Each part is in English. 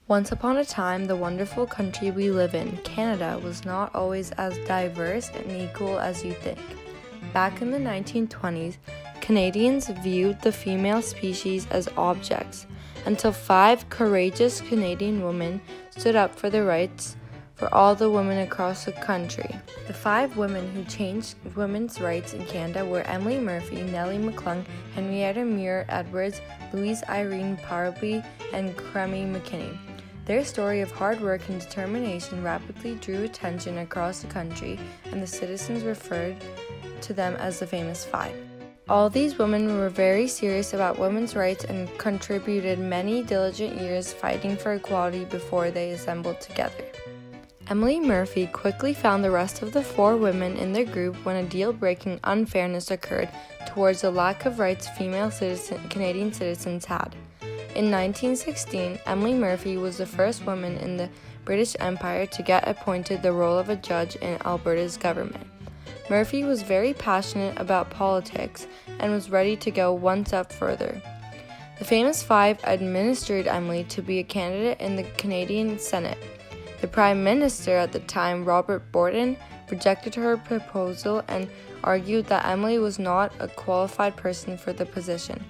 Once upon a time, the wonderful country we live in, Canada, was not always as diverse and equal as you think. Back in the 1920s, Canadians viewed the female species as objects until 5 courageous Canadian women stood up for the rights for all the women across the country. The 5 women who changed women's rights in Canada were Emily Murphy, Nellie McClung, Henrietta Muir Edwards, Louise Irene Parlby, and Cremy McKinney. Their story of hard work and determination rapidly drew attention across the country, and the citizens referred to them as the Famous Five. All these women were very serious about women's rights and contributed many diligent years fighting for equality before they assembled together. Emily Murphy quickly found the rest of the 4 women in their group when a deal-breaking unfairness occurred towards the lack of rights female Canadian citizens had. In 1916, Emily Murphy was the first woman in the British Empire to get appointed the role of a judge in Alberta's government. Murphy was very passionate about politics and was ready to go one step further. The Famous Five administered Emily to be a candidate in the Canadian Senate. The Prime Minister at the time, Robert Borden, rejected her proposal and argued that Emily was not a qualified person for the position,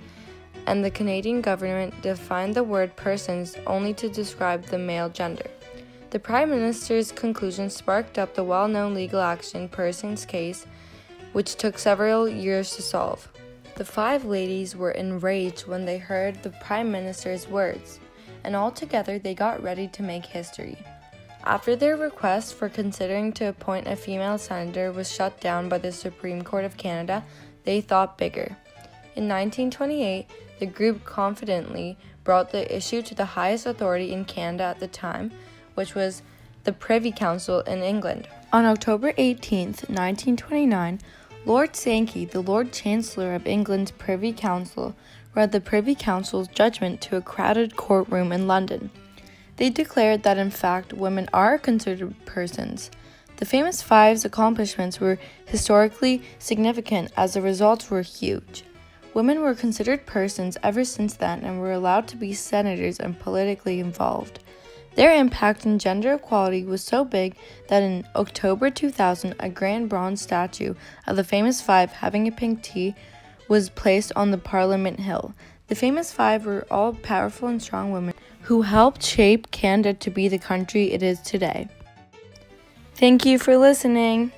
and the Canadian government defined the word persons only to describe the male gender. The Prime Minister's conclusion sparked up the well-known legal action Persons case, which took several years to solve. The 5 ladies were enraged when they heard the Prime Minister's words, and altogether they got ready to make history. After their request for considering to appoint a female senator was shut down by the Supreme Court of Canada, they thought bigger. In 1928, the group confidently brought the issue to the highest authority in Canada at the time, which was the Privy Council in England. On October 18, 1929, Lord Sankey, the Lord Chancellor of England's Privy Council, read the Privy Council's judgment to a crowded courtroom in London. They declared that in fact women are considered persons. The Famous Five's accomplishments were historically significant as the results were huge. Women were considered persons ever since then and were allowed to be senators and politically involved. Their impact in gender equality was so big that in October 2000, a grand bronze statue of the Famous Five having a pink tea was placed on the Parliament Hill. The Famous Five were all powerful and strong women who helped shape Canada to be the country it is today. Thank you for listening.